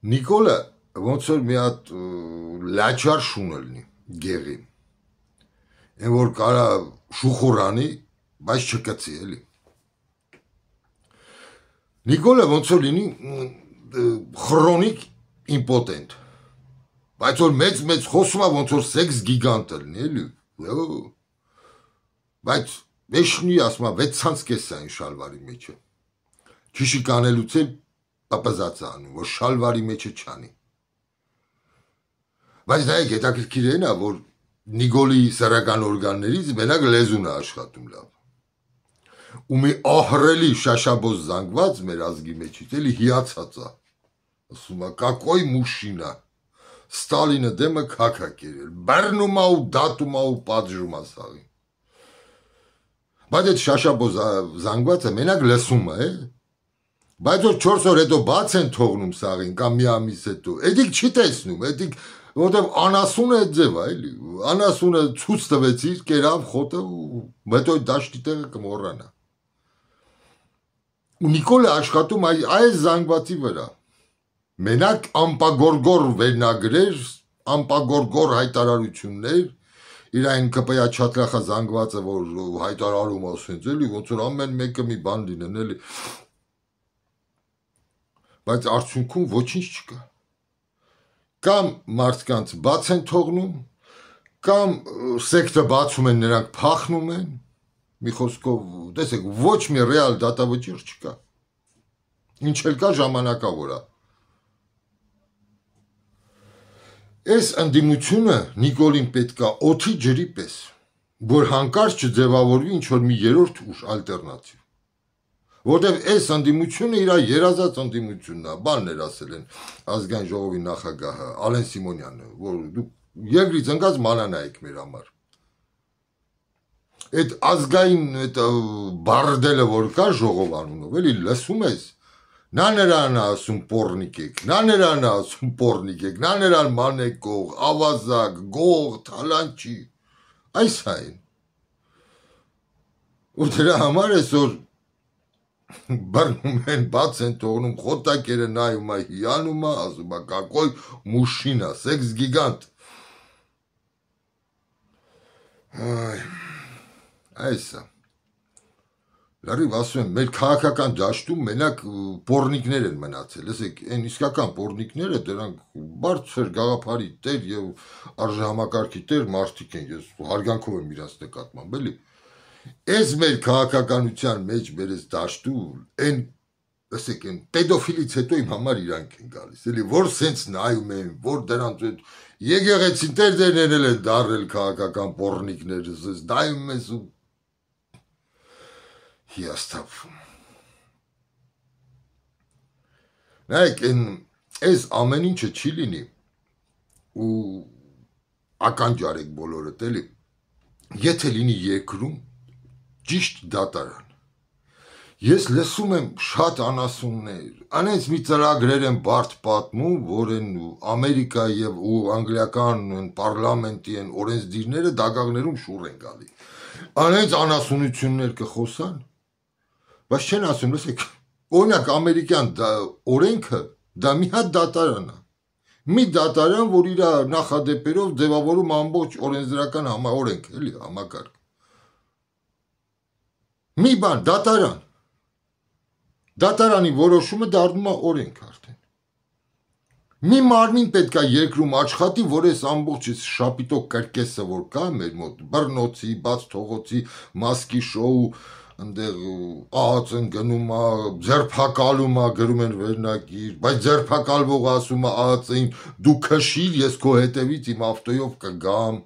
Նիկոլը ոնց որ մի հատ լաչար շուն լինի գեղի։ Այն որ կարա շուխուրանի, բայց չկծի էլի։ Նիկոլը ոնց որ լինի քրոնիկ իմպոտենտ։ Բայց որ մեծ խոսում է ոնց որ սեքս գիգանտ լինի, էլի։ Բայց մեջնի ասում է 6 կես է այն շալվարի մեջը։ Ճիշի կանելուց էլ ապազած է անում, որ շալվարի մեջը չանի։ Բայց նայեք, հետաքրքիր է նա, որ Նիկոլի սեռական օրգաններից մենակ լեզուն է աշխատում լավ։ Ու մի ահրելի շաշաբոз զանգված մեր ազգի մեջից էլի հիացած է։ Ասում է, «Какой мужчина»։ Ստալինը դեմը քաքա կերել, բռնում է ու դատում է ու պատժում է սաղին։ Բայց այդ շաշաբոզ զանգվածը մենակ լսում է, բայց որ 4 օր հետո բաց են թողնում սաղին կամ մի ամիս հետո, էդիկ չի տեսնում, էդիկ որտեվ անասունը այդ ձև է, էլի, անասունը ցույց տվեցիր, կերավ խոտը ու հետո դաշտի տեղը կմոռանա։ Ու Նիկոլը աշխատում այս զանգվածի վրա։ Մենակ ամպագորգոր վերնագրեր, ամպագորգոր հայտարարություններ, իր այն կպայա չատրախա զանգվածը, որ հայտարարում ասենց էլի, ոնց որ ամեն մեկը մի բան լինեն էլի։ Բայց արդյունքում ոչինչ չկա։ Կամ մարդկանց բաց են թողնում, կամ սեկտը բացում են, նրանք փախնում են, մի խոսքով, տեսեք, ոչ մի ռեալ դատավճիռ չկա։ Ինչ էլ կա ժամանակավոր է։ Այս ընդդիմությունը Նիկոլին պետքա օդի ջրի պես, որ հանկարծ չձևավորվի ինչ-որ մի երրորդ ուժ ալտերնատիվ։ Որտև այս ընդդիմությունը իր երազած ընդդիմությունն է, բաններ ասել են ազգային ժողովի նախագահը Ալեն Սիմոնյանը, որ դուք երկրից ընկած մանանայիք մեր համար։ Այդ ազգային բարդելը, որ կա ժողով անունով, էլի լսում ես, նա նրան ասում պորնիկ եք, նա նրան ասում պորնիկ եք, նա նրան մանեք գող, ավազակ, գող, թալանչի, այս այն։ Ու դրա համար այսօր բռնում են, բաց են թողնում, խոտակերը նայում է, հիանում է, ասում է, «Какой мужчина, սեքս գիգանտ»։ Այսա։ Լարիվ ասում եմ, մեր քաղաքական դաշտում մենակ պորնիկներ են մնացել, լսեք, այն իսկական պորնիկները դրանք բարձր գաղափարի տեր եւ արժեհամակարգի տեր մարդիկ են, ես հարգանքով եմ իրաց նկատմամբ, էլի։ Այս մեր քաղաքականության մեջ բերես դաշտում, այն, լսեք, այն պեդոֆիլից հետո իմ համար իրանք են գալիս, էլի, որ սենց նայում են, որ դրանց այդ եկեղեցին տերներն են դարել քաղաքական պորնիկները, սենց նայում ես ու հիասթափվում։ Նայեք, այս ամեն ինչը չի լինի ու ականջարեք բոլորդ, էլի, եթե լինի երկրում ճիշտ դատարան։ Ես լսում եմ շատ անասուններ, անենց մի ծրագրեր են բարդ պատմում, որ են Ամերիկայի եւ ու անգլիական պարլամենտի են օրենսդիրները դագաղներում շուռ են գալի։ Անենց անասունություններ կխոսան, բայց չեն ասում, լսեք, օրինակ ամերիկյան օրենքը դա մի հատ դատարան է։ Մի դատարան, որ իր նախադեպերով ձևավորում ամբողջ օրենսդրական օրենք, էլի, համակարգ։ Մի բան, դատարան։ Դատարանի որոշումը դառնում է օրենք արդեն։ Մի մարմին պետք է երկրում աշխատի, որ այս ամբողջ շապիտոկ կրկեսը, որ կա մեր մոտ, բռնոցի, բաց թողոցի, մասկի շոու, այնտեղ ԱԱԾ-ն գնում է, ձերբակալում է, գրում են վերնագիր, բայց ձերբակալվողը ասում է ԱԱԾ-ին, դու քշիր, ես քո հետևից իմ ավտոյով կգամ։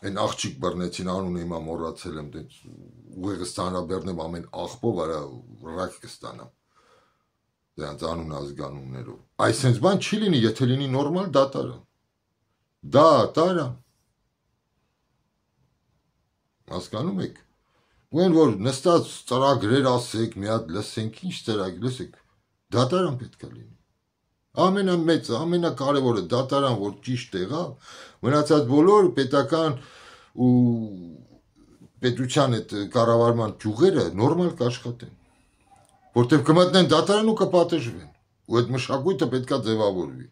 Այն աղջիկ բռնեցին, անունը հիմա մոռացել եմ, ուղեղը ստանաբեռնեմ ամեն աղբով, արա ռակ կստանամ։ Դրանց անուն ազգանուններով։ Այսենց բան չի լինի, եթե լինի նորմալ դատարան։ Դատարան։ Հասկանում եք։ Ու այն որ նստած ծրագրեր ասեք, մի հատ լսենք, ինչ ծրագիր, լսեք, դատարան պետք է լինի։ Ամենամեծը, ամենակարևորը դատարան, որ ճիշտ եղավ, մնացած բոլոր պետական ու պետության այդ կառավարման ճյուղերը նորմալ կաշխատեն։ Որտեվ կմտնեն դատարան ու կպատժվեն։ ու այդ մշակույթը պետքա ձևավորվի։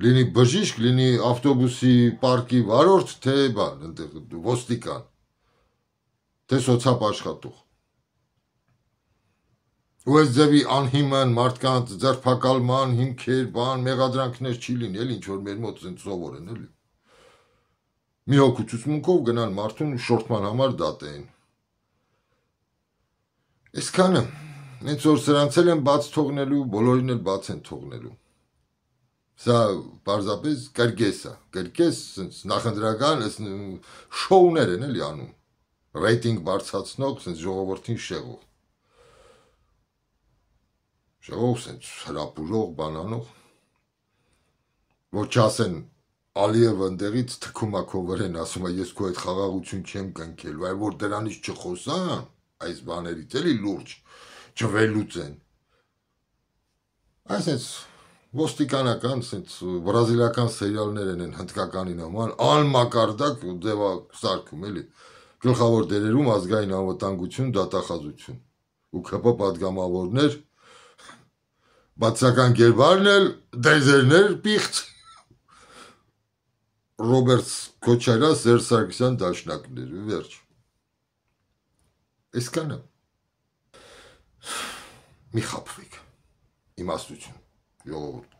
Լինի բժիշկ, լինի ավտոբուսի պարկի վարորդ, թե բան, այնտեղ ոստիկան, թե սոցիալ աշխատող։ Ու այս ձևի անհիմն մարդկանց ձերբակալման հիմքեր, բան, մեղադրանքներ չի լինի, էլ ինչ որ մեր մոտ սովոր են, էլի։ Մի հոգու ցուցմունքով գնան մարդուն շորթման համար դատեն։ Այսքանը, հենց որ սրանց էլ են բաց թողնելու, բոլորին էլ բաց են թողնելու։ Սա պարզապես կրկես է, կրկես նախընտրական շոուներ են էլի անում, ռեյտինգ բարձրացնող, սենց ժողովրդին շեղող, սենց հրապուրող, բանանող, որ չասեն Ալիևը ընդեղից թքում է քո վրեն, ասում է ես քո այդ խաղաղություն չեմ կնքելու, այլ որ դրանից չխոսան, այս բաներից էլի լուրջ չվելուծեն։ Այսպես ոստիկանական, բրազիլական սերիալներ են հնդկականի նման, անմակարդակ ձևակերպում էլի, գլխավոր դերերում ազգային անվտանգություն, դատախազություն ու ԿՊ պատգամավորներ, բացական գերբարն էլ դեզերներ պիղծ, Ռոբերտ Քոչարյան, Սերժ Սարգսյան դաշնակներ, վերջ։ Այսքանը մի խաբվեք, իմաստություն, ժողովուրդ։